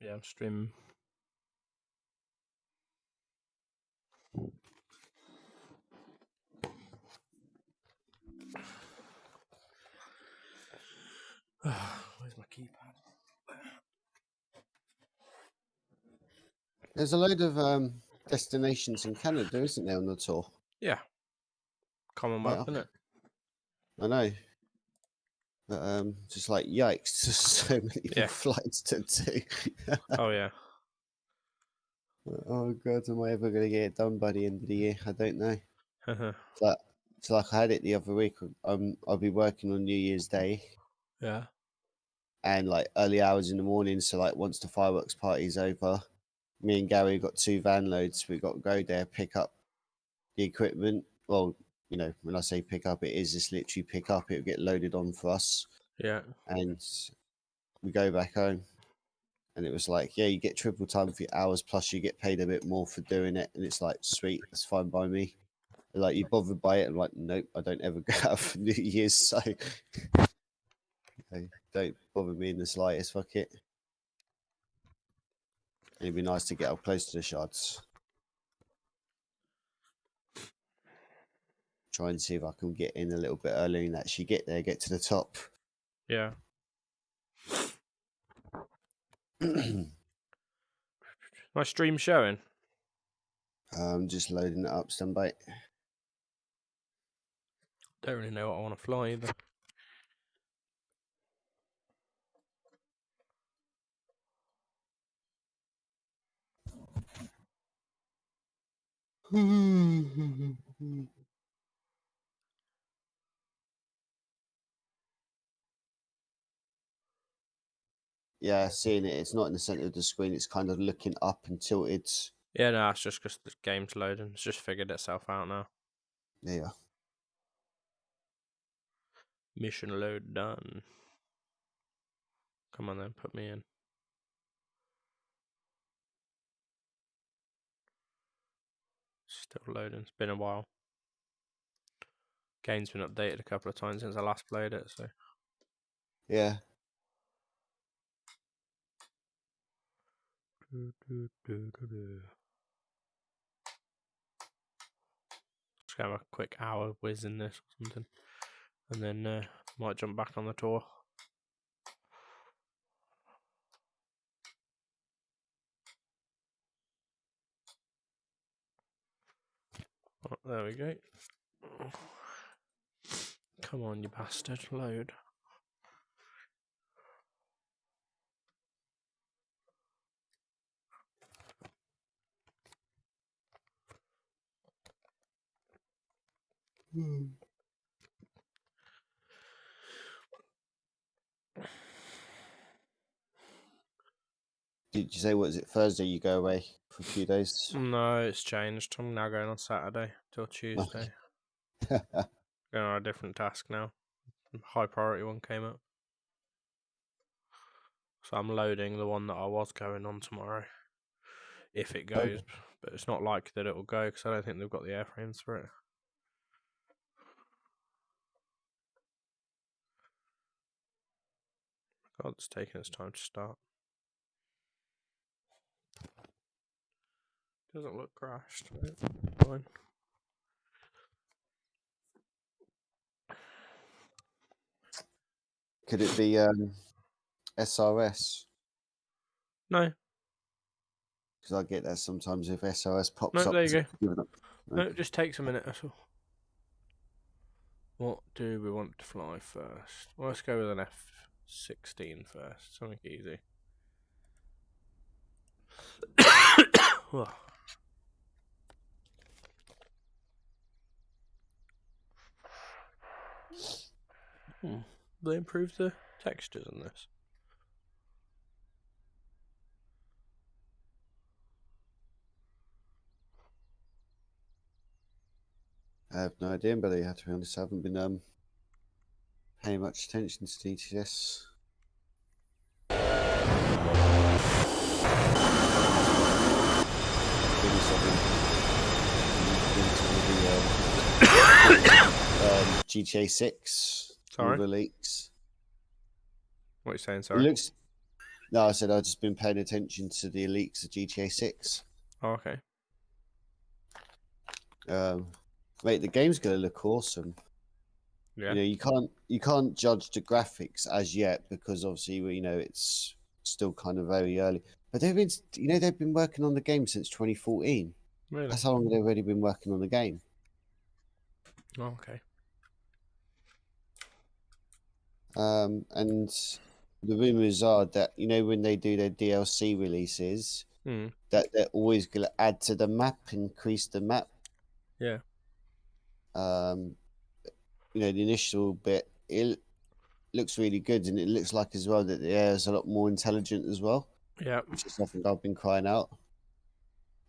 Yeah, I'm streaming. Where's my keypad? There's a load of destinations in Canada, isn't there, on the tour? Yeah. Commonwealth, isn't it? I know. But just like, yikes, there's so many more flights to do. Oh, yeah. Oh, God, am I ever going to get it done by the end of the year? I don't know. Uh-huh. It's like I had it the other week. I'll be working on New Year's Day. Yeah. And like early hours in the morning. So like once the fireworks party's over, me and Gary got 2 van loads. We got to go there, pick up the equipment. Well, you know, when I say pick up, it is just literally pick up. It'll get loaded on for us. Yeah. And we go back home. And it was like, yeah, you get triple time for your hours, plus you get paid a bit more for doing it. And it's like, sweet, that's fine by me. Like, you bothered by it? I'm like, nope, I don't ever go out for New Year's, so don't bother me in the slightest. Fuck it. It'd be nice to get up close to the shots. Try and see if I can get in a little bit early and actually get there, get to the top. Yeah. My stream showing? I'm just loading it up, standby. Don't really know what I want to fly either. Yeah, seeing it. It's not in the center of the screen. It's kind of looking up and tilted. Yeah, no, it's just because the game's loading. It's just figured itself out now. Yeah. Mission load done. Come on then, put me in. Still loading. It's been a while. Game's been updated a couple of times since I last played it, so. Yeah. Just have a quick hour whiz in this or something. And then might jump back on the tour. Oh, there we go. Come on, you bastard. Load. Did you say, what is it, Thursday you go away for a few days? No, it's changed. I'm now going on Saturday till Tuesday. Going on a different task now. High priority one came up. So I'm loading the one that I was going on tomorrow. If it goes. Okay. But it's not likely that it will go because I don't think they've got the airframes for it. God, it's taking its time to start. Doesn't look crashed. Fine. Could it be SRS? No. Because I get that sometimes if SRS pops up. No, there you go. Okay. No, it just takes a minute, that's all. What do we want to fly first? Well, let's go with an F-16 first. Something easy. They improved the textures in this. I have no idea, but I have to be honest, I haven't been paying much attention to DTS. GTA 6. Sorry? All the leaks. What are you saying, sorry? No, I said I've just been paying attention to the leaks of GTA 6. Oh, okay. Mate, the game's gonna look awesome. Yeah. You can't judge the graphics as yet because obviously it's still kind of very early. But they've been working on the game since 2014. Really? That's how long they've already been working on the game. Oh, okay. And the rumors are that when they do their DLC releases, Hmm. that they're always going to add to the map, increase the map. Yeah. Um, the initial bit it looks really good, and it looks like as well that the air is a lot more intelligent as well, Yeah. which is something I've been crying out.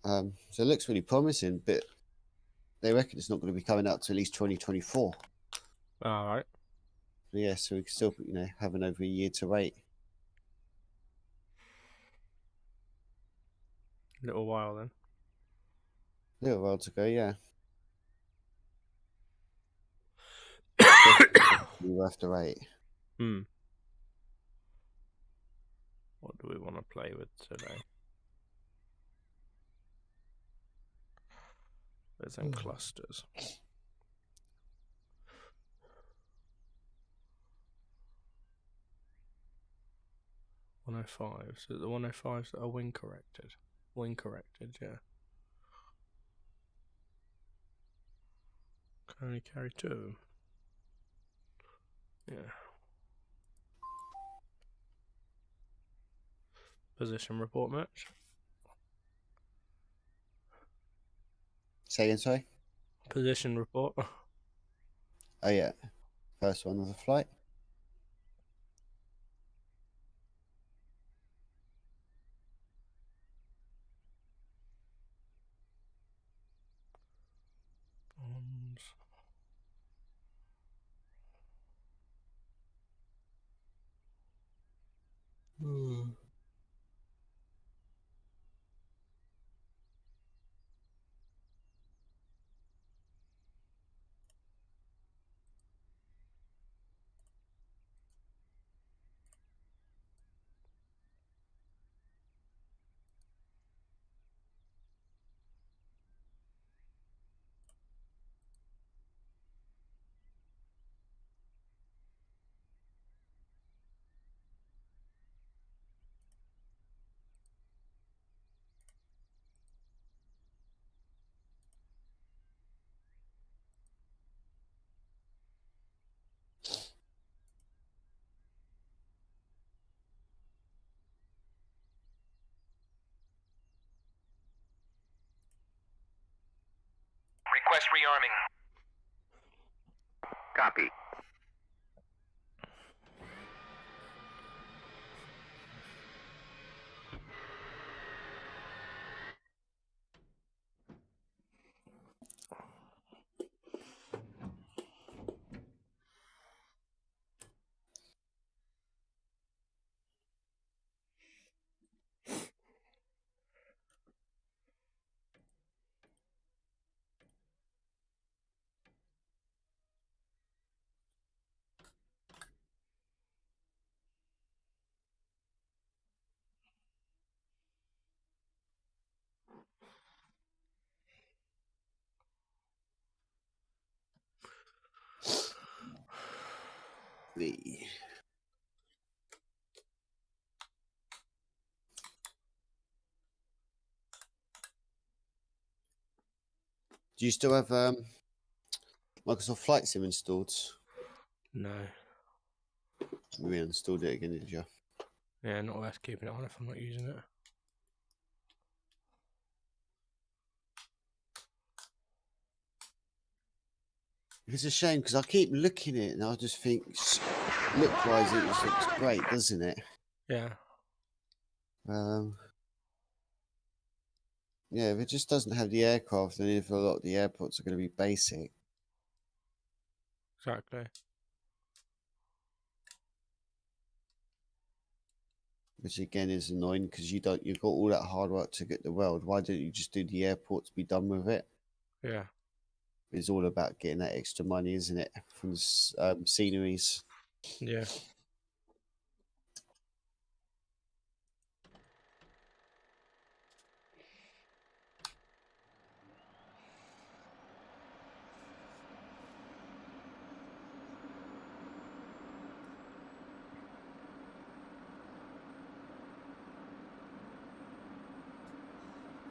So it looks really promising, but they reckon it's not going to be coming out to at least 2024. All right. Yeah, so we can still having over a year to wait. Little while then. A little while to go, yeah. Definitely worth the wait. Hmm. What do we want to play with today? There's in clusters. 105. So the 105s that are wing corrected. Wing corrected, yeah. Can only carry 2 of them. Yeah. Position report match. Say again, sorry? Position report. Oh, yeah. First one of the flight. Bombs. Request rearming. Copy. The Do you still have Microsoft Flight Sim installed? No. You reinstalled it again, did you? Yeah, not worth keeping it on if I'm not using it. It's a shame because I keep looking at it and I just think, look-wise, it just looks great, doesn't it? Yeah. Yeah, if it just doesn't have the aircraft, then if a lot of the airports are going to be basic, Exactly. which again is annoying because you've got all that hard work to get the world. Why don't you just do the airports, be done with it? Yeah. It's all about getting that extra money, isn't it? From the sceneries. Yeah.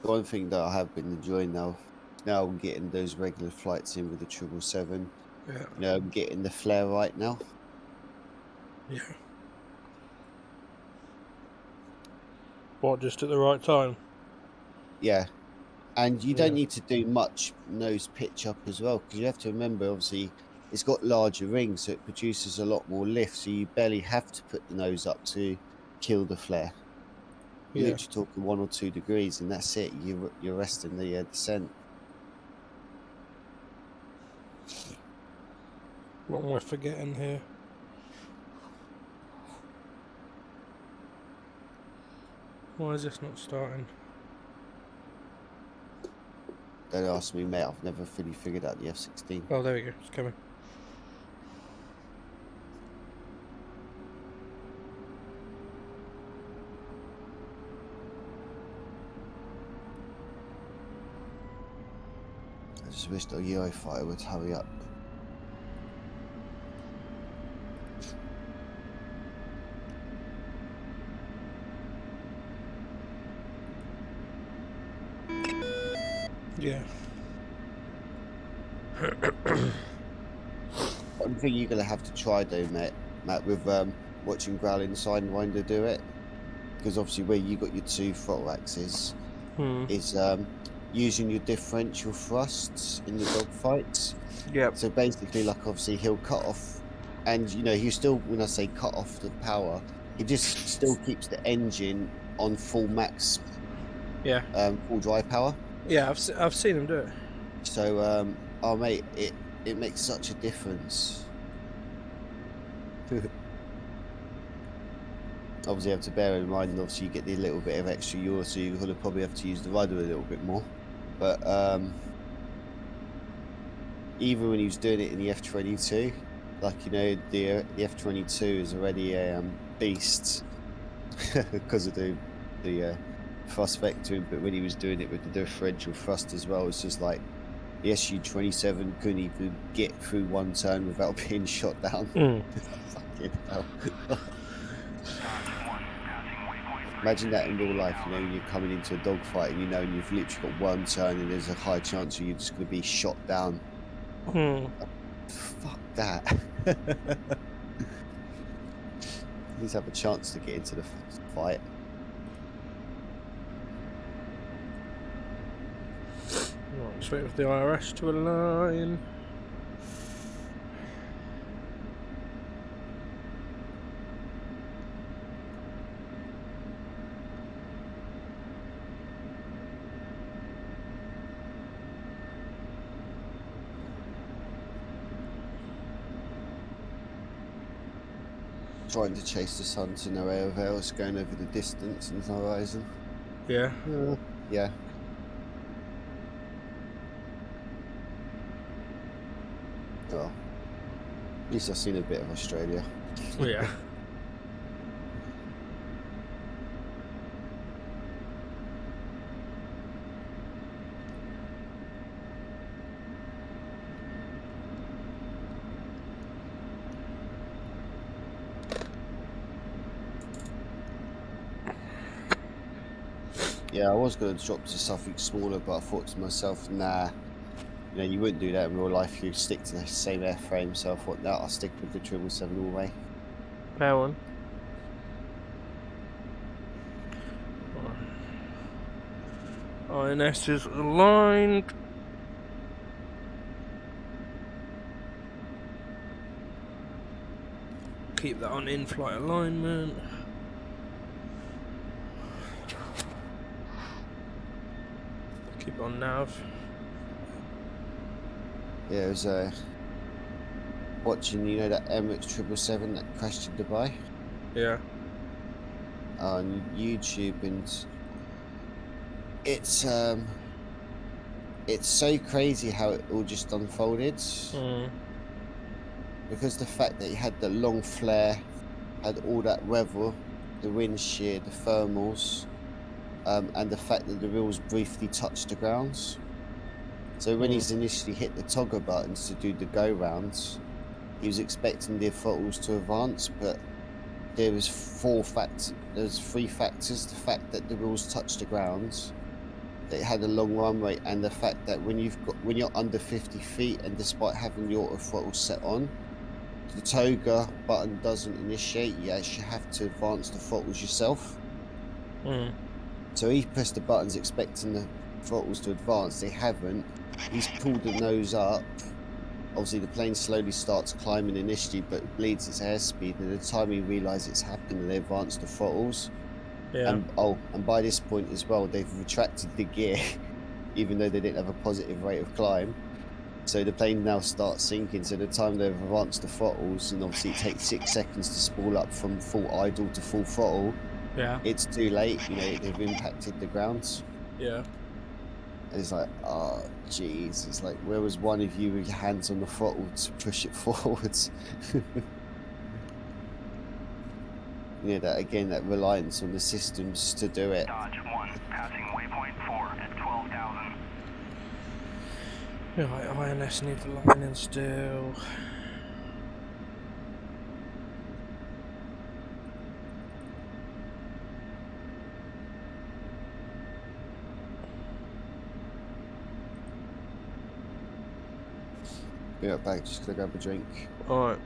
one thing that I have been enjoying now I'm getting those regular flights in with the 777. Yeah. You know, I'm getting the flare right now. Yeah. What, just at the right time? Yeah. And you Yeah. don't need to do much nose pitch up as well, because you have to remember, obviously, it's got larger rings, so it produces a lot more lift. So you barely have to put the nose up to kill the flare. You're Yeah. literally talking 1 or 2 degrees, and that's it. You're resting the descent. What am I forgetting here? Why is this not starting? Don't ask me, mate. I've never fully figured out the F-16. Oh, there we go. It's coming. I just wish the Eurofighter would hurry up. Yeah. One thing you're gonna have to try though, Matt, with watching Growling Sidewinder do it, because obviously where you got your 2 throttle axes, is using your differential thrusts in the dogfights. Yep. So basically, like obviously he'll cut off, and you know he still, when I say cut off the power, he just still keeps the engine on full max, Yeah. full drive power. Yeah, I've seen him do it. So oh mate, it makes such a difference. Obviously, you have to bear in mind, obviously, you get the little bit of extra yaw, so you're going to probably have to use the rudder a little bit more. But even when he was doing it in the F-22, like, you know, the F-22 is already a beast because of the thrust vectoring, but when he was doing it with the differential thrust as well, it's just like the Su-27 couldn't even get through one turn without being shot down. Fucking hell. Imagine that in real life, you know, you're coming into a dogfight and you know you've literally got one turn and there's a high chance you're just going to be shot down. Fuck that. Let's have a chance to get into the fight. Right, let's wait for the IRS to align. Trying to chase the sun to no avail. It's going over the distance and the horizon. Yeah. Yeah. Well, at least I've seen a bit of Australia. Oh, yeah. Yeah, I was going to drop to something smaller, but I thought to myself, nah, you know, you wouldn't do that in real life. You stick to the same airframe. So I thought, nah, I'll stick with the 777 all the way. Fair one. INS is aligned. Keep that on in-flight alignment. Keep it on nav. Yeah, it was watching, you know, that Emirates 777 that crashed in Dubai Yeah. on YouTube, and it's so crazy how it all just unfolded. Because the fact that you had the long flare, had all that weather, the wind shear, the thermals, and the fact that the wheels briefly touched the grounds. So when he's initially hit the toggle buttons to do the go rounds, he was expecting the throttles to advance, but there was 3 factors: the fact that the wheels touched the grounds, it had a long run rate, and the fact that when you're under 50 feet, and despite having the auto throttle set on, the toga button doesn't initiate. You actually have to advance the throttles yourself. Mm. So he pressed the buttons expecting the throttles to advance. They haven't. He's pulled the nose up. Obviously, the plane slowly starts climbing initially, but it bleeds its airspeed. And at the time he realizes it's happened, they advance the throttles. Yeah. And by this point as well, they've retracted the gear, even though they didn't have a positive rate of climb. So the plane now starts sinking. So the time they've advanced the throttles, and obviously it takes 6 seconds to spool up from full idle to full throttle. Yeah. It's too late. They've impacted the grounds. Yeah. And it's like, oh, jeez. It's like, where was one of you with your hands on the throttle to push it forwards? that reliance on the systems to do it. Dodge 1, passing waypoint 4 at 12,000. Right, INS need the lining still. Be right back, just gonna grab a drink. Alright.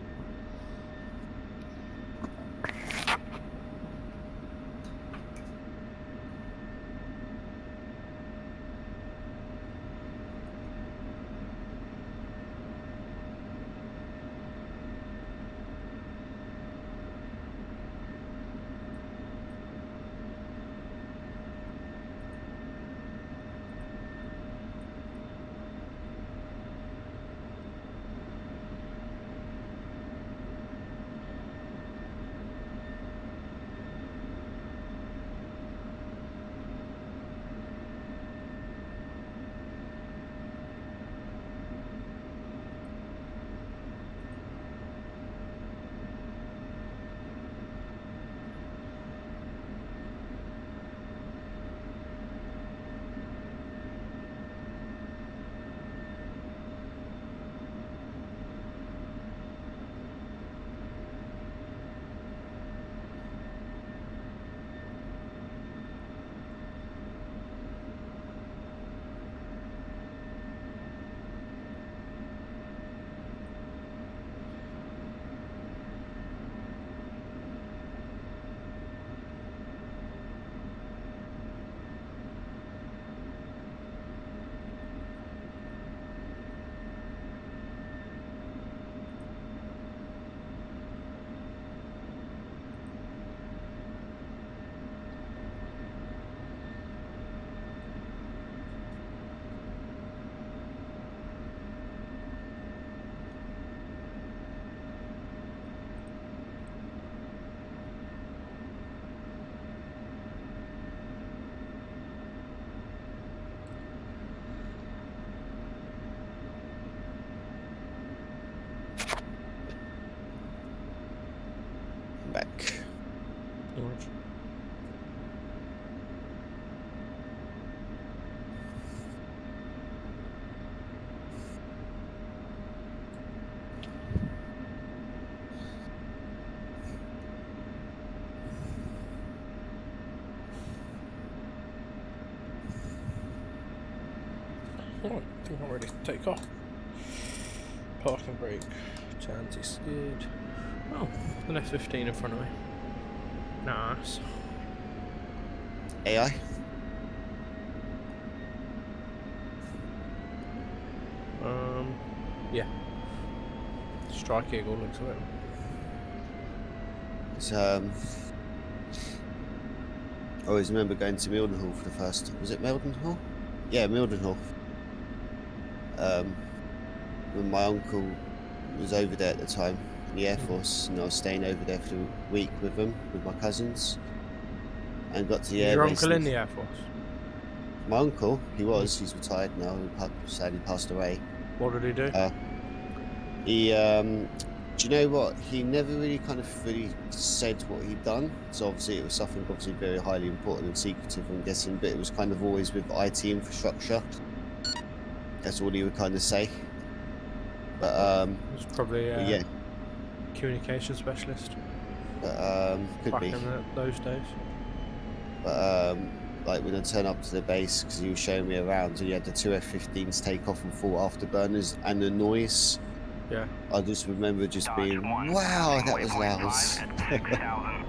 Back. Alright. Alright, I think I'm ready to take off. Parking brake, turns is skid. Oh, an F-15 in front of me. Nice. AI? Yeah. Strike Eagle looks of it. It's, I always remember going to Mildenhall for the first. Was it Mildenhall? Yeah, Mildenhall. When my uncle was over there at the time in the Air Force, and I was staying over there for the week with him, with my cousins, and got to the Is air your base. uncle in the Air Force? My uncle, he's retired now. He sadly passed away. What did he do? Do you know what? He never really kind of really said what he'd done. So obviously it was something obviously very highly important and secretive, I'm guessing, but it was kind of always with IT infrastructure. That's all he would kind of say. But He's probably a yeah, communication specialist but could back be. in those days. But like when I turn up to the base, because he was showing me around, and you had the two F-15s take off and full afterburners, and the noise. Yeah. I just remember just Dodge being, 1, wow, passing that was waypoint loud. 5 at 6,000.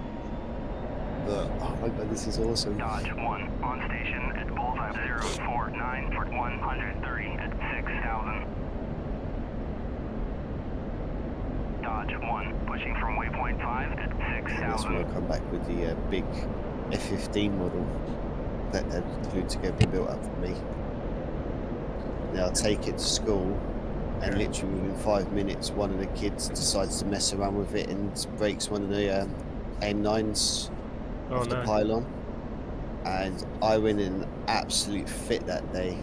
But, oh my god, this is awesome. Dodge 1, on station at bullseye 049 for 130 at 6,000. Dodge 1, pushing from waypoint 5 at That's when I 6,000. come back with the big F-15 model that they've glued together and built up for me. Now I'll take it to school, and Yeah. literally within 5 minutes, one of the kids decides to mess around with it and breaks one of the M9s Oh off the no. pylon. And I went in an absolute fit that day.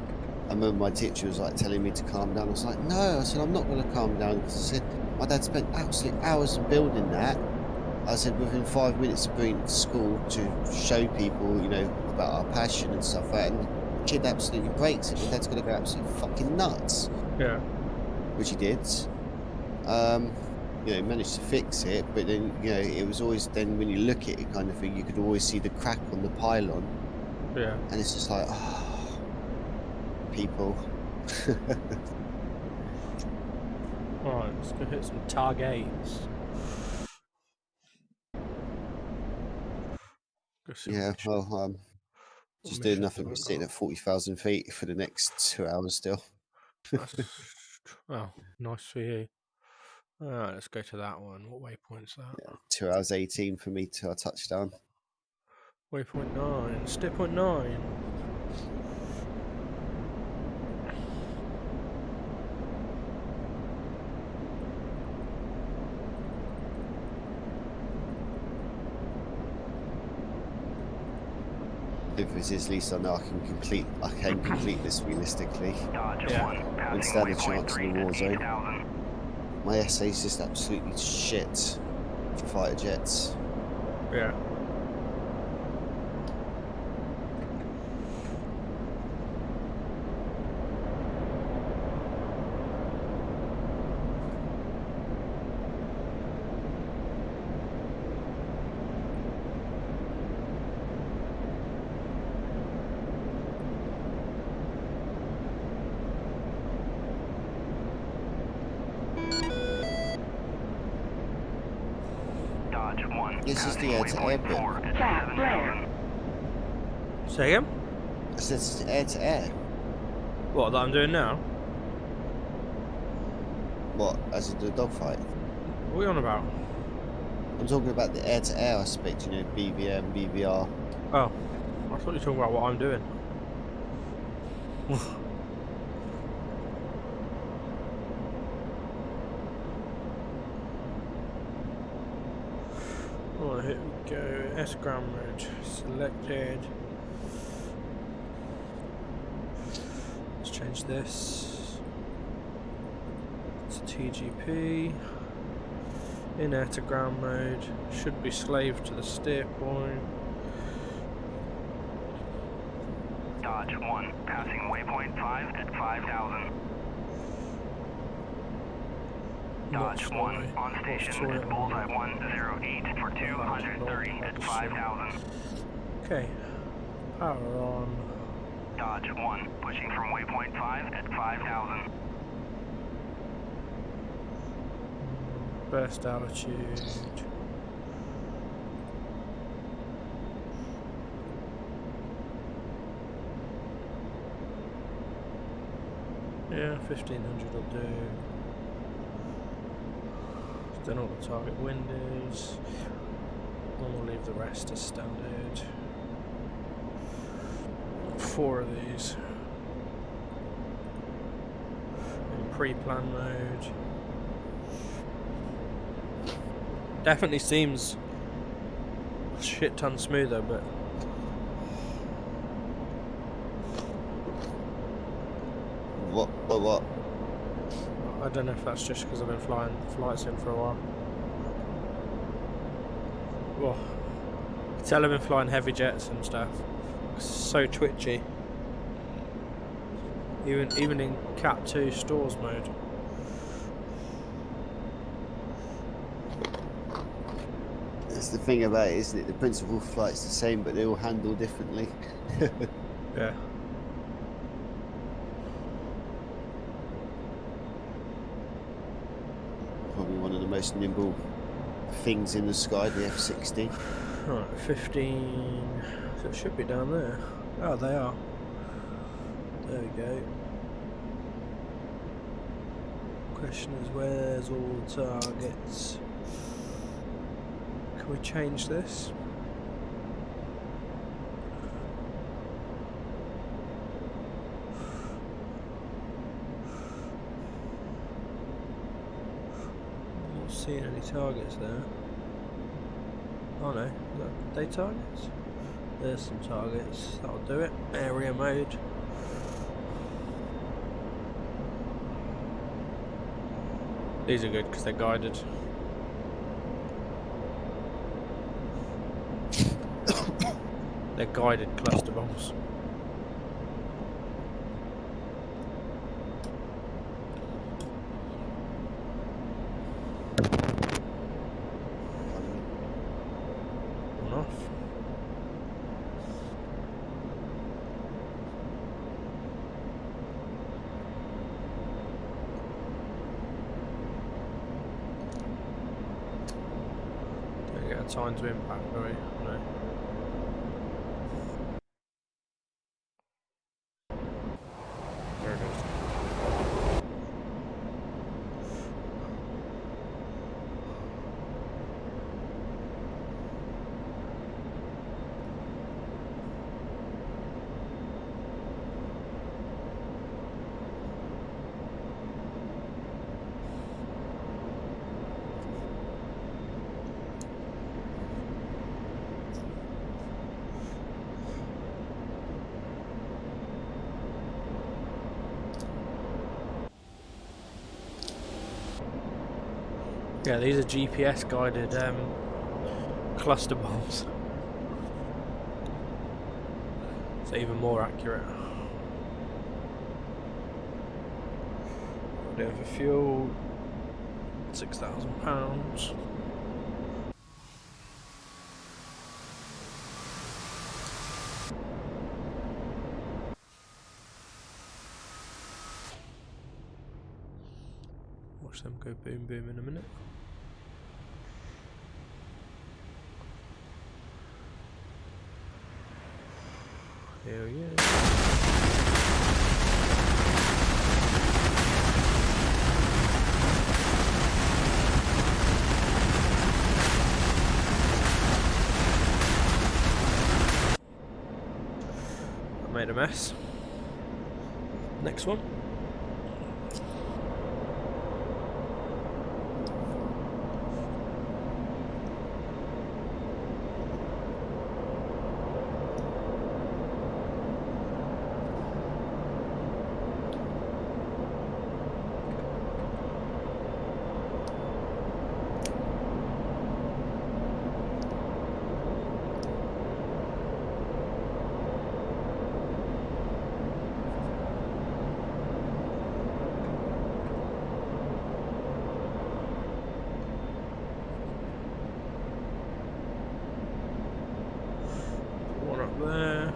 I remember my teacher was like telling me to calm down. I was like, no, I said, I'm not going to calm down, because I said, my dad spent absolute hours in building that. I said, within 5 minutes of bringing it to school to show people, you know, about our passion and stuff like that, and the kid absolutely breaks it. My dad's going to go absolutely fucking nuts, Yeah. which he did. You know, managed to fix it, but then, you know, it was always then when you look at it kind of thing, you could always see the crack on the pylon, Yeah. and it's just like, oh, people. Alright, let's go hit some targets. Go see Yeah, what well, what just doing missions nothing have I but sitting got. at 40,000 feet for the next 2 hours still. That's, oh, nice for you. Alright, let's go to that one. What waypoint's that? 2 hours 18 for me to our touchdown. Waypoint 9. Stick point 9. If this is, at least I know I can complete this realistically. Dodge Yeah. 1, Wouldn't passing stand a waypoint chance 3 in the war at zone. 8,000. My essay's just absolutely shit for fighter jets. Yeah. Dodge 1, This is the passing air-to-air waypoint bit. 4 at 7,000. Say again? I said it's air to air. What, that I'm doing now? What, as in the dogfight? What are we on about? I'm talking about the air to air aspect, you know, BVM, BVR. Oh, I thought you were talking about what I'm doing. Right, here we go. S-gram mode selected. Let's change this to TGP. In air to ground mode. Should be slave to the steer point. Dodge 1, passing waypoint 5 at 5,000. Not Dodge fly. 1, on station Not at bullseye 108 for 230 at 5,000. Okay. Power on. Dodge 1, pushing from waypoint 5 at 5,000. Burst altitude. Yeah, 1500 will do. Don't know what the target wind is. And we'll leave the rest as standard. 4 of these. In pre-plan mode. Definitely seems a shit ton smoother, but What? I don't know if that's just because I've been flying flight sim for a while. Well, I can tell I've been flying heavy jets and stuff. It's so twitchy. Even in Cat 2 stores mode. That's the thing about it, isn't it? The principal flight's the same, but they all handle differently. Yeah. Probably one of the most nimble things in the sky, the F-16. Right, 15. So it should be down there. Oh, they are. There we go. Question is, where's all the targets? Can we change this? Not seeing any targets there. Oh no, look, they targets? There's some targets, that'll do it. Area mode. These are good because they're guided. They're guided cluster bombs. On off. Don't get a time to impact, do we? No. There it is. Yeah, these are GPS guided cluster bombs. It's even more accurate. Down for fuel, £6,000. Watch them go boom boom in a minute. Hell yeah. I made a mess. Next one. One up there.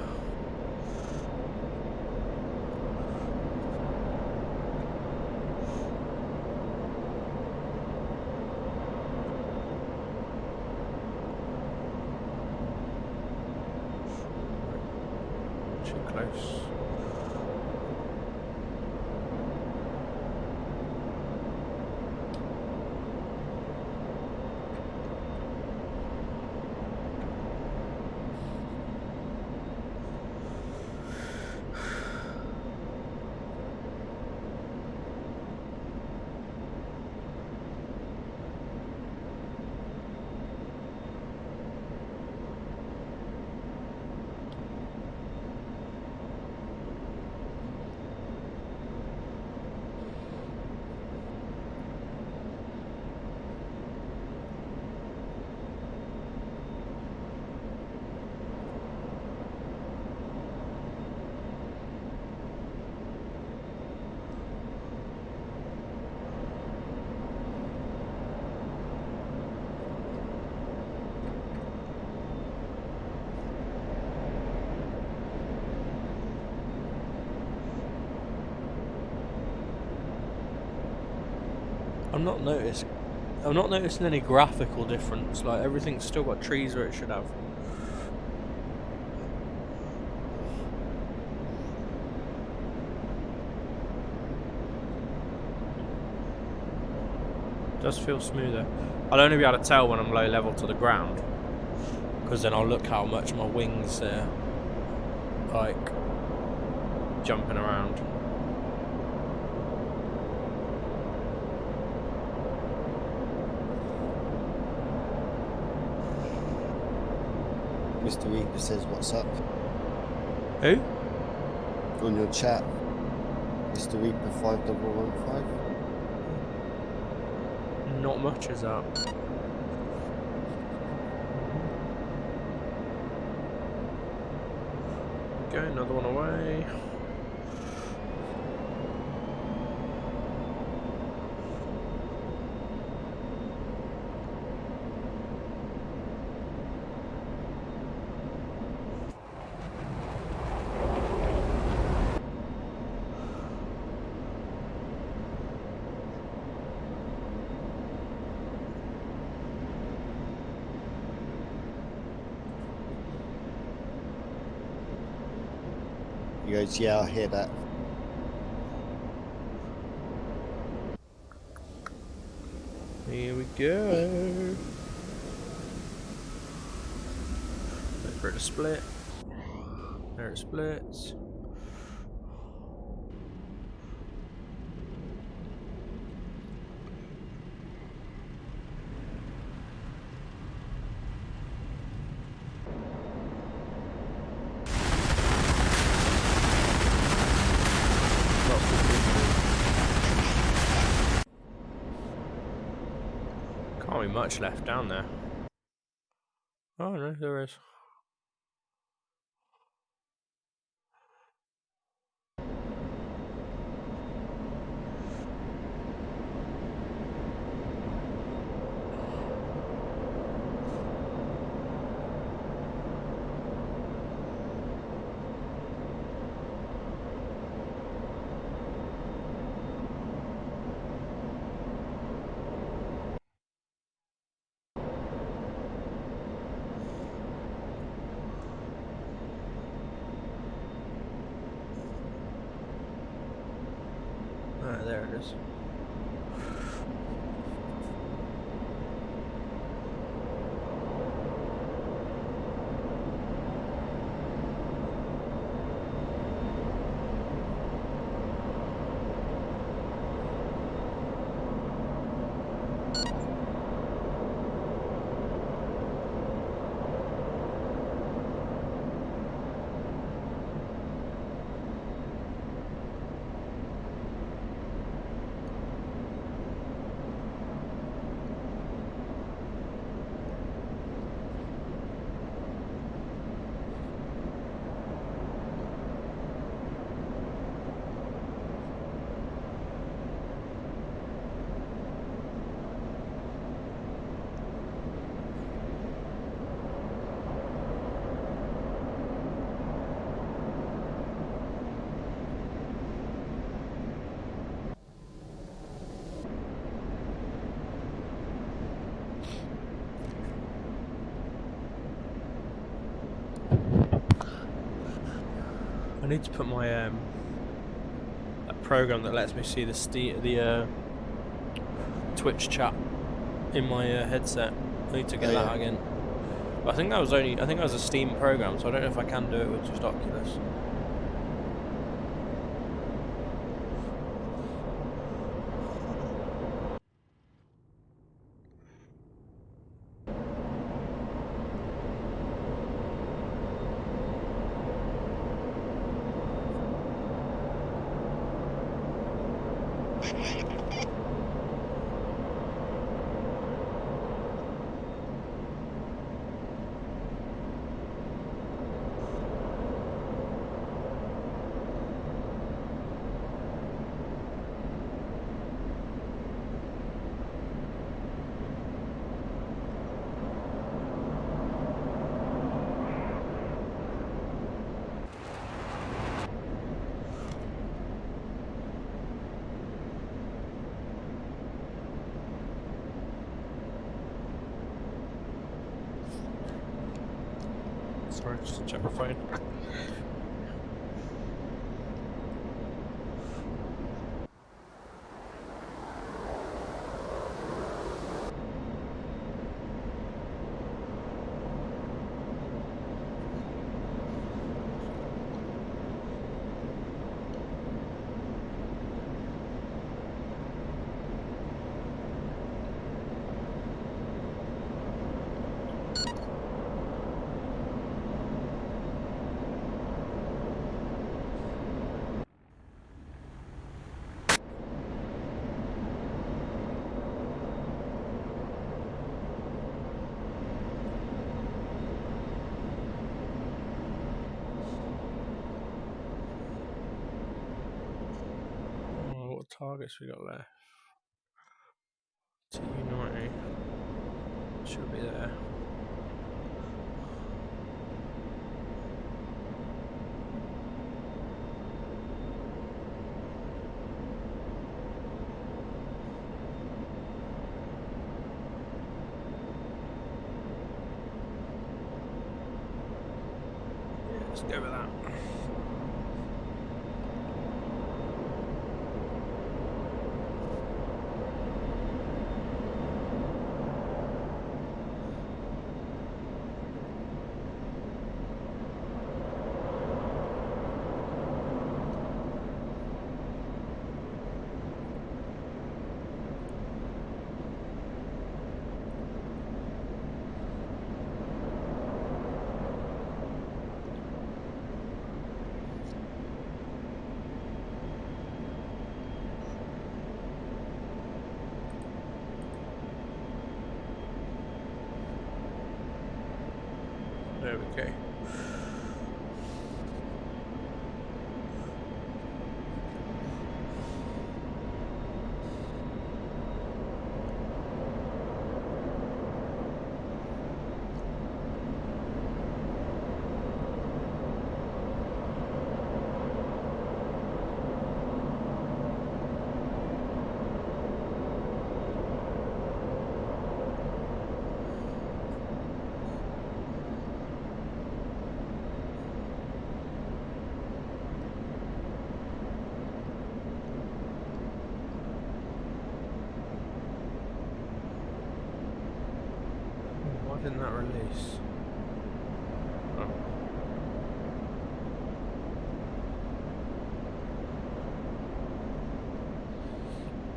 Too close. I'm not noticing any graphical difference. Like everything's still got trees where it should have. It does feel smoother. I'll only be able to tell when I'm low level to the ground, because then I'll look how much my wings are like jumping around. Mr. Reaper says, "What's up?" Who? On your chat, Mr. Reaper 5115. Not much is up. Okay, another one away. He goes, "Yeah, I hear that." Here we go. Wait for it to split. There it splits. Can't be much left down there. Oh no, there is. Ah, there it is. I need to put my that program that lets me see the Twitch chat in my headset. I need to get that again. But I think that was a Steam program, so I don't know if I can do it with just Oculus. Sorry, just to check my phone. What targets we got left? TU90 should be there. Yeah, let's go with that. There we go. Why didn't that release? Oh.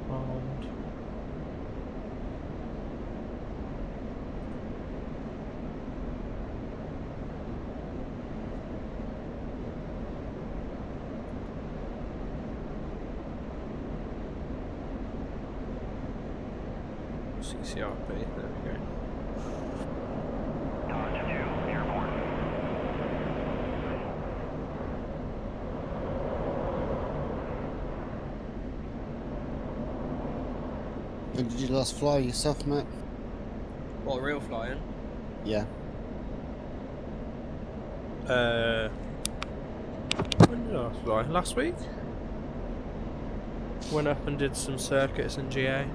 Armed. CCRP, there we go. Dodge 2, airborne. When did you last fly yourself, Matt? What, real flying? Yeah. When did I fly? Last week? Went up and did some circuits in GA.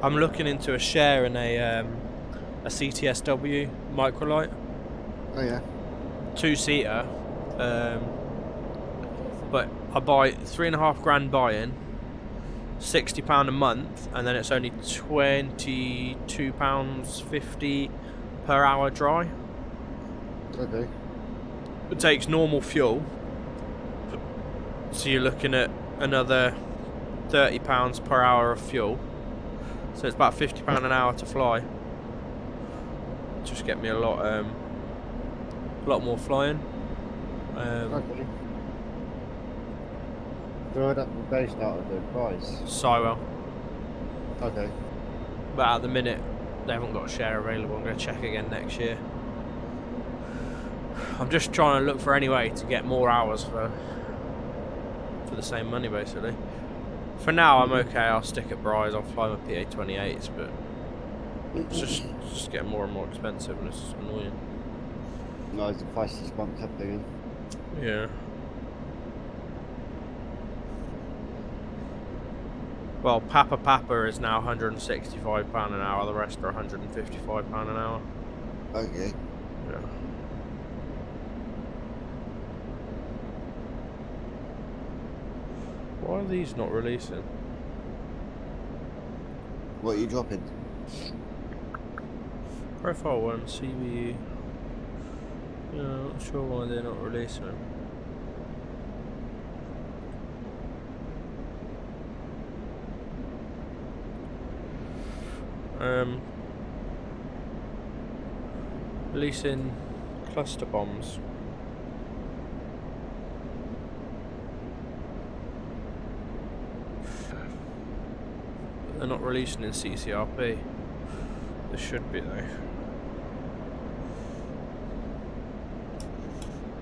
I'm looking into a share in a CTSW microlight. Oh yeah. 2-seater. But I buy £3.5 grand buy-in, £60 a month, and then it's only £22.50 per hour dry. Okay. It takes normal fuel, so you're looking at another £30 per hour of fuel. So it's about £50 an hour to fly. Just get me a lot more flying. Okay. So that will based out of the price. Sywell. Okay. But at the minute, they haven't got a share available. I'm going to check again next year. I'm just trying to look for any way to get more hours for the same money, basically. For now, I'm okay. I'll stick at Bry's. I'll fly my PA-28s, but it's just getting more and more expensive, and it's annoying. No, the price has bumped up again. Yeah. Well, Papa is now £165 an hour. The rest are £155 an hour. Okay. Yeah. Why are these not releasing? What are you dropping? Profile 1, CVU. Yeah, I'm not sure why they're not releasing them. Releasing cluster bombs. They're not releasing in CCRP. They should be though.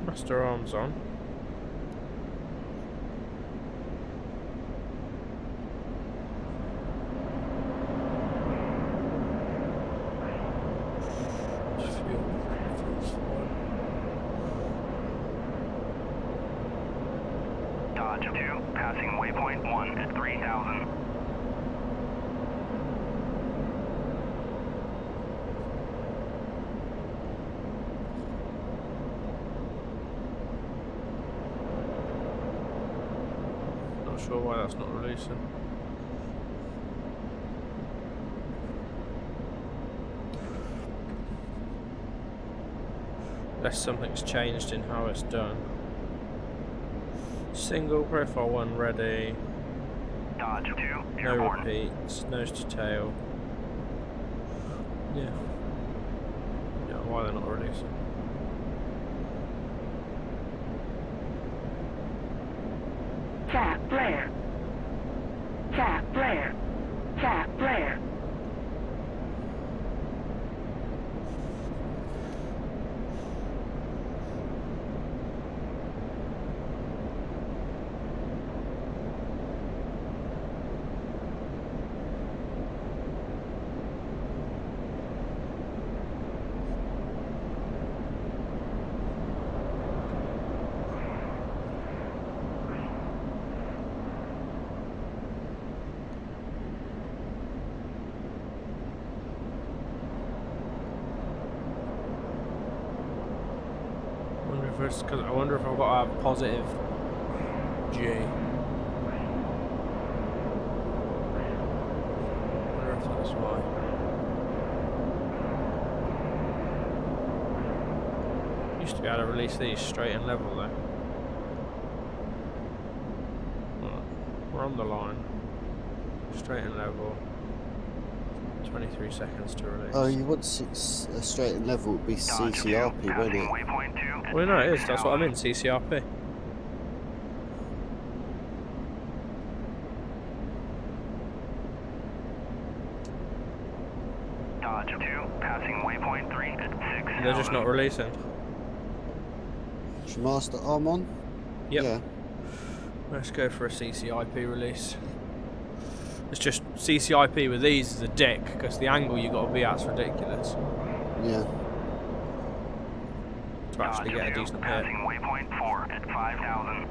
Master arms on. Dodge 2, passing waypoint 1 at 3,000. Not sure why that's not releasing. Unless something's changed in how it's done. Single, profile 1 ready. Dodge 2, No airborne. repeats, nose to tail. Yeah. Yeah, why they're not releasing? Tap flare. Tap flare. Tap flare. I wonder if I've got to have positive G. I wonder if that's why. Used to be able to release these straight and level though. Right, we're on the line. Straight and level. 23 seconds to release. Oh, you want straight and level would be Dodge 2, CCRP, won't passing it? waypoint 2 at Well, no, it is. That's what I 6,000. mean. CCRP. Dodge 2, passing waypoint 3 at 6,000. They're just not releasing. Is your master arm on? Yep. Yeah. Let's go for a CCIP release. It's just CCIP with these is a dick because the angle you got to be at's ridiculous Yeah. to actually Dodge get a 2, decent hit. passing waypoint 4 at 5,000.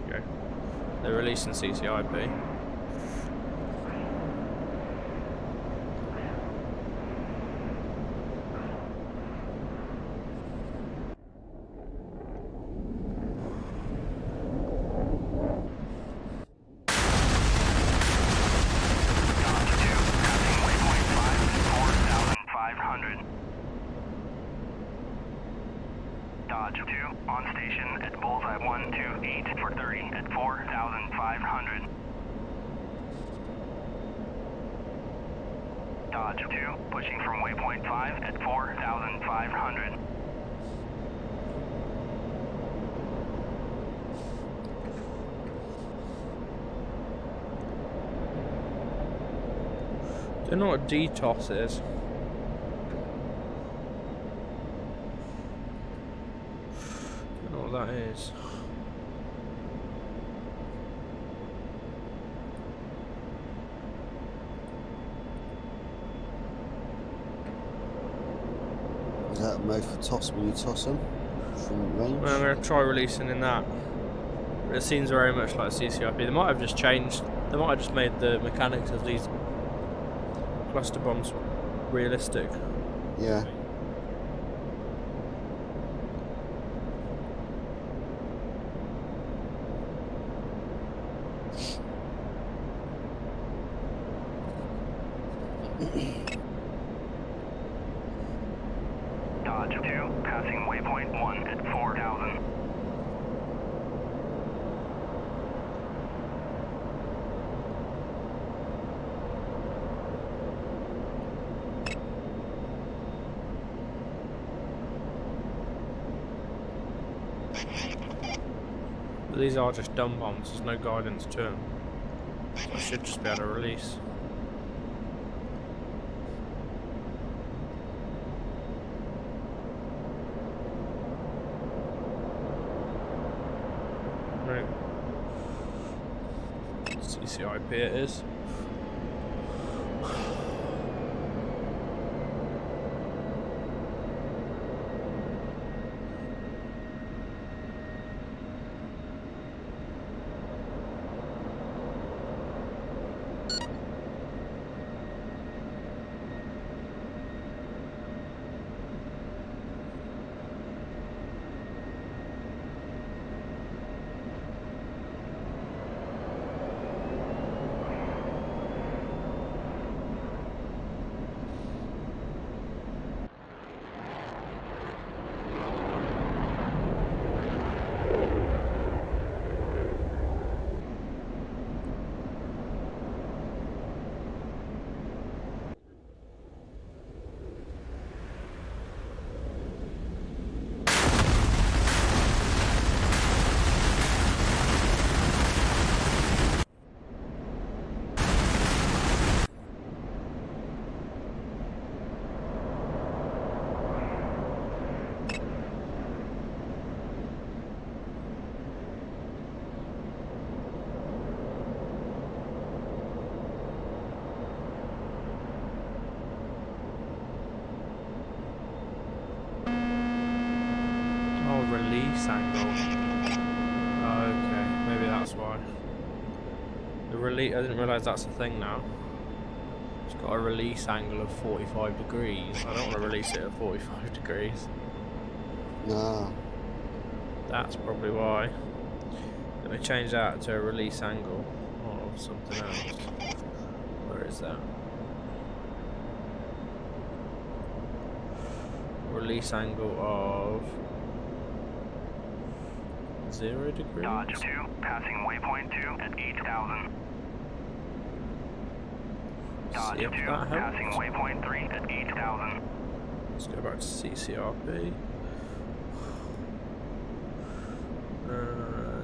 Okay. They're releasing CCIP. Dodge 2, passing waypoint 5 at 4,500. Dodge 2, on station at bullseye 128 for 30 at 4,500. Dodge 2, pushing from waypoint 5 at 4,500. Don't know what DTOS is. Don't know what that is. Is that a mode for toss when you toss them from range? Well, I'm going to try releasing in that. It seems very much like CCIP. They might have just changed. They might have just made the mechanics of these cluster bombs realistic? Yeah. Dodge 2, passing waypoint 1 at 4,000. But these are just dumb bombs, there's no guidance to them. So I should just be able to release. Right. CCIP it is. Release angle. Oh, okay, maybe that's why. The release. I didn't realise that's a thing now. It's got a release angle of 45 degrees. I don't want to release it at 45 degrees. No. That's probably why. Let me change that to a release angle of something else. Where is that? Release angle of 0 degrees? Dodge 2, passing waypoint 2 at 8,000. Dodge See 2, if that passing helps. waypoint 3 at 8,000. Let's go back to CCRP.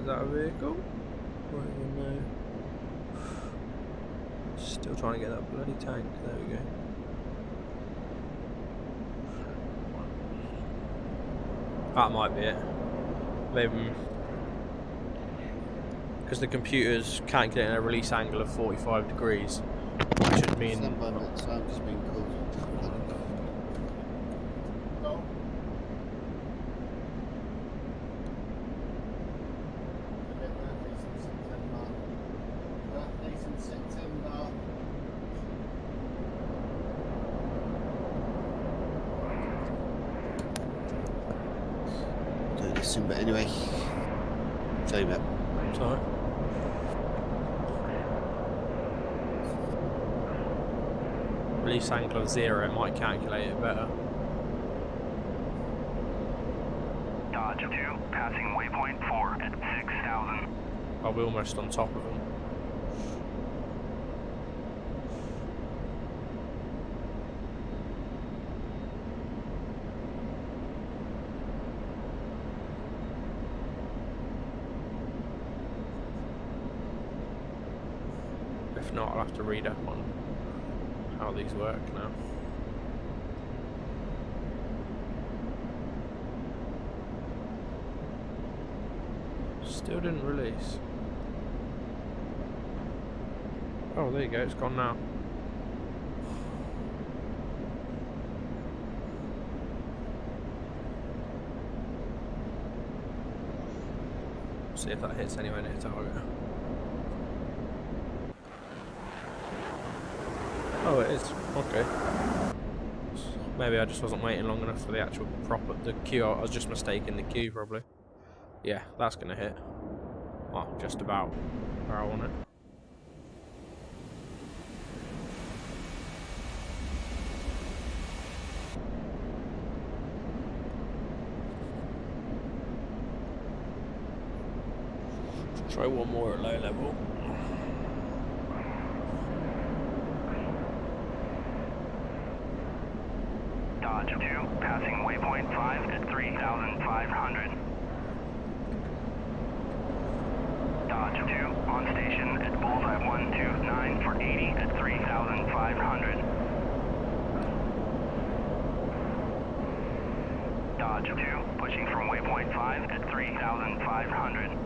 Is that a vehicle? I don't even know. Still trying to get that bloody tank. There we go. That might be it. Maybe because the computer's calculating a release angle of 45 degrees. That should mean. Stand by next time, just been called. Birthdays in September. Do this soon, but anyway. Sorry, mate. Sorry. Release angle of 0 might calculate it better. Dodge 2, passing waypoint 4 at 6,000. I'll be almost on top of them. If not, I'll have to read up on how these work now. Still didn't release. Oh, there you go, it's gone now. See if that hits anywhere near target. Oh, Oh, it is. Okay. Maybe I just wasn't waiting long enough for the actual the queue. I was just mistaking the queue, probably. Yeah, that's gonna hit. Well, just about where I want it. Try one more at low level. Dodge 2, passing waypoint 5 at 3,500. Dodge 2, on station at bullseye 129 for 80 at 3,500. Dodge 2, pushing from waypoint 5 at 3,500.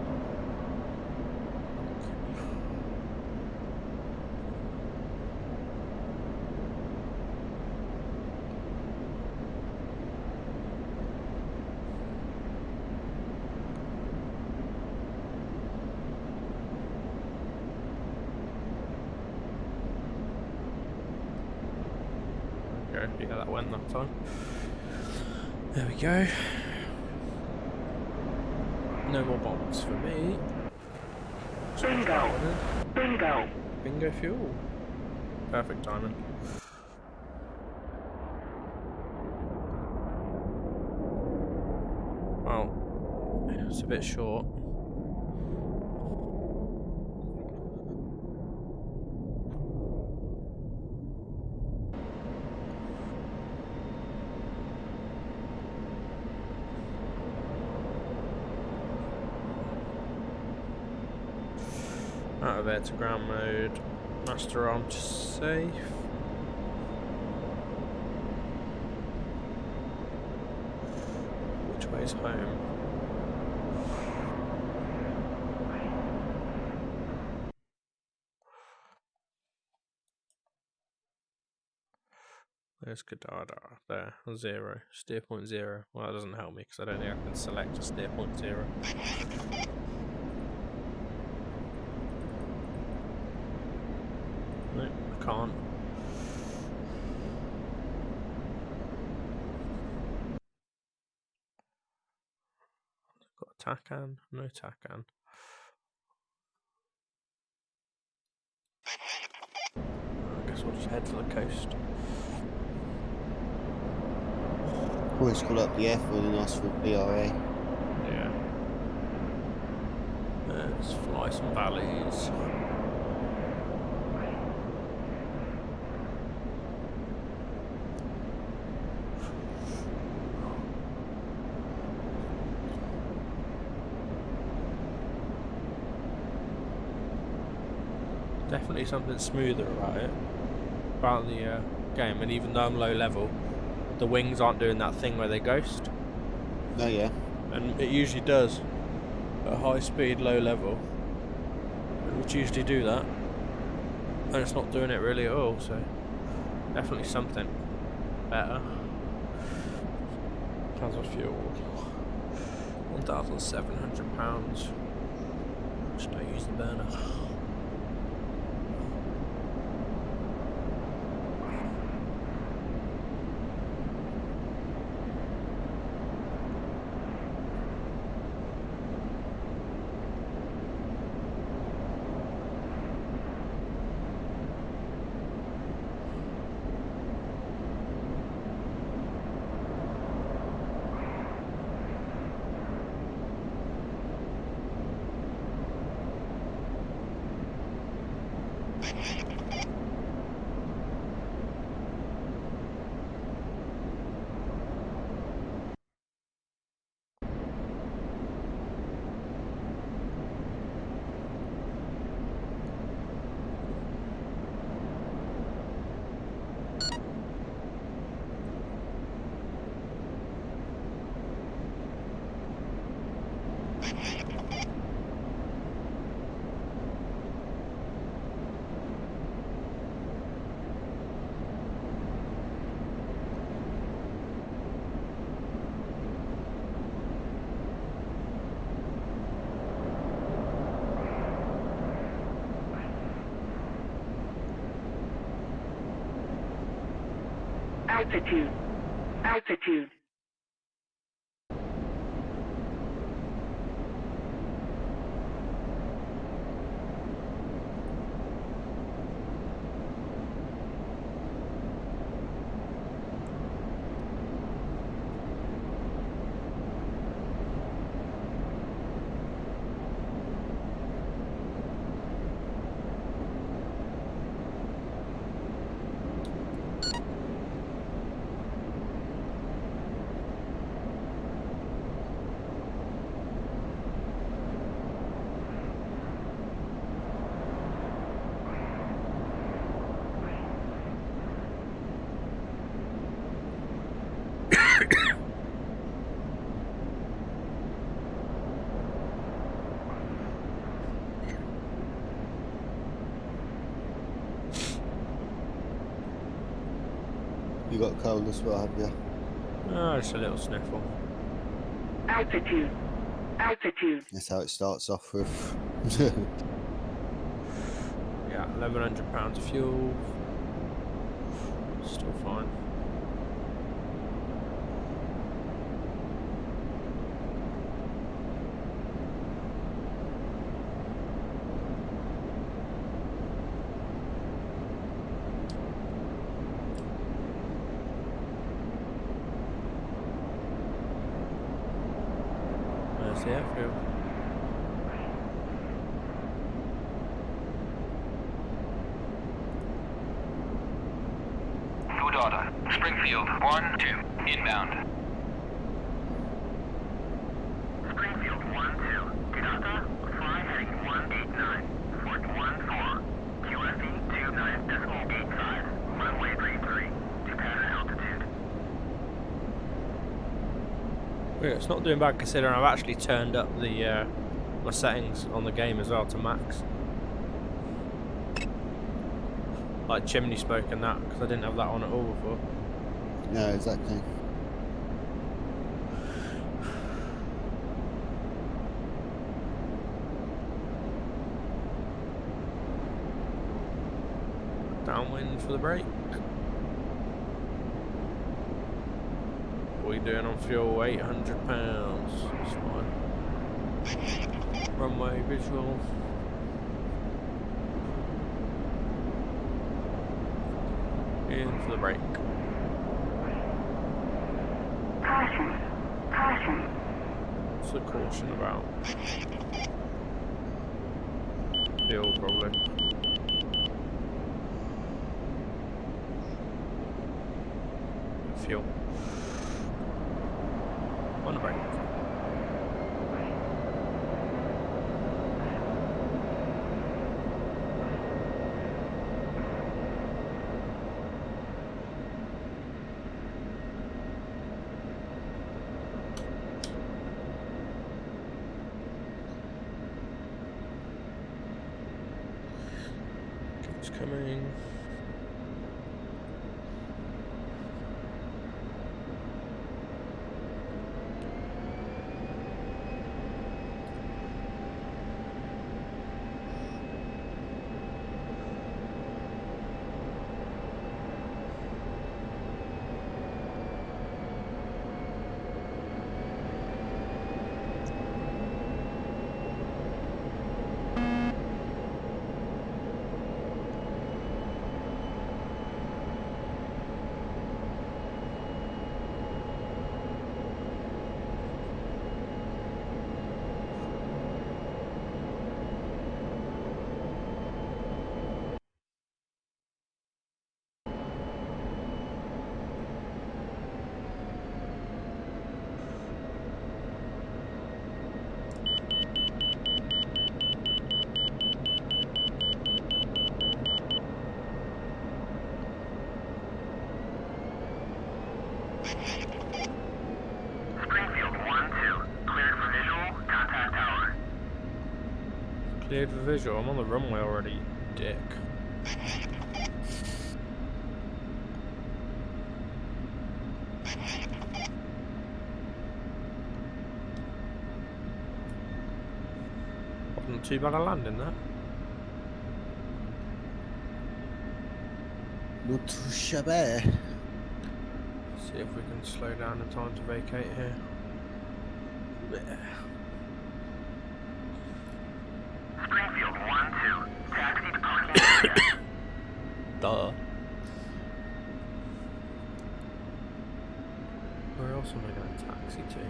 Yeah, that went that time. There we go. No more bombs for me. Bingo. Bingo. Bingo fuel. Perfect timing. Well, it's a bit short. Out of air to ground mode. Master arm to safe. Which way's home? There's Kadada. There. 0. Steer point 0. Well, that doesn't help me because I don't think I can select a steer point 0. No, I can't. Got a TACAN? No TACAN. I guess we'll just head for the coast. Always call up the airfield and ask for BRA. Yeah. Let's fly some valleys. Definitely something smoother about it, about the game, and even though I'm low level, the wings aren't doing that thing where they ghost, Oh yeah. and it usually does at high speed, low level. It would usually do that, and it's not doing it really at all, so definitely something better. Tons of fuel, 1,700 pounds. Just don't use the burner. Altitude. Altitude. You got cold as well, have you? Oh, just a little sniffle. Altitude. Altitude. That's how it starts off with. Yeah, £1,100 of fuel. Still fine. There's the airfield. Food order. Springfield 1-2. Inbound. Springfield 1-2. Delta. Fly heading 189. Fort 14. QFE 29.85. Runway 33. To pattern altitude. Yeah, it's not doing bad considering I've actually turned up the my settings on the game as well to max. Like chimney smoke and that, because I didn't have that on at all before. No, exactly. Downwind for the brake. What are you doing on fuel? £800. That's fine. Runway visual. In for the brake. Caution. Caution. What's the caution about? Fuel, probably. Fuel. On the brake. It's coming. Springfield 1-2. Cleared for visual. Contact tower. Cleared for visual. I'm on the runway already, you dick. Wasn't too bad a landing there. Not too shabby. See if we can slow down in time to vacate here. Springfield 1-2. Taxi to parking area. Duh. Where else am I going to taxi to?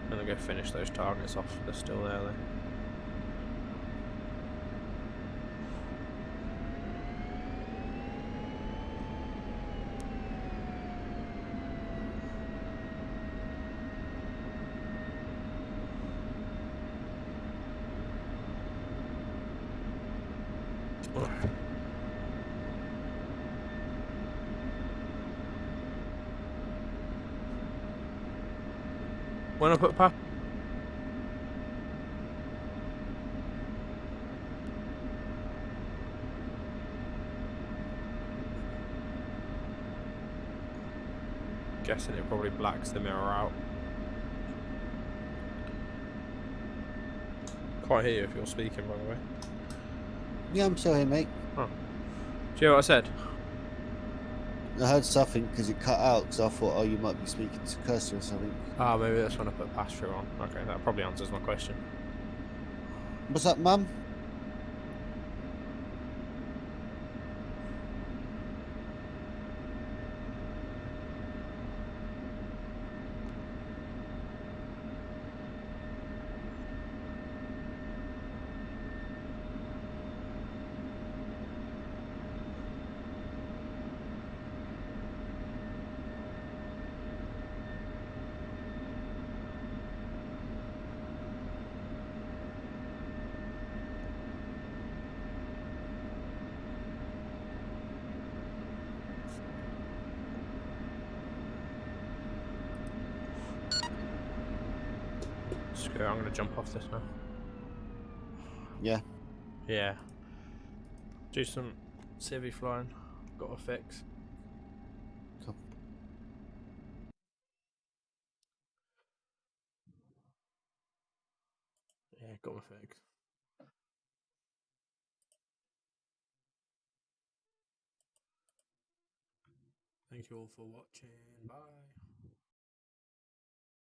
I'm going to go finish those targets off if they're still there though. When I put past guessing it probably blacks the mirror out. Can't hear you if you're speaking, by the way. Yeah, I'm still here, mate. Do you hear what I said? I heard something because it cut out because I thought, oh, you might be speaking to Kirsty or something. Ah, maybe that's when I put pass-through on. Okay, that probably answers my question. What's up, Mum? Screw it, I'm gonna jump off this now. Yeah. Yeah. Do some civvy flying. Got a fix. Cool. Yeah, got my fix. Thank you all for watching. Bye.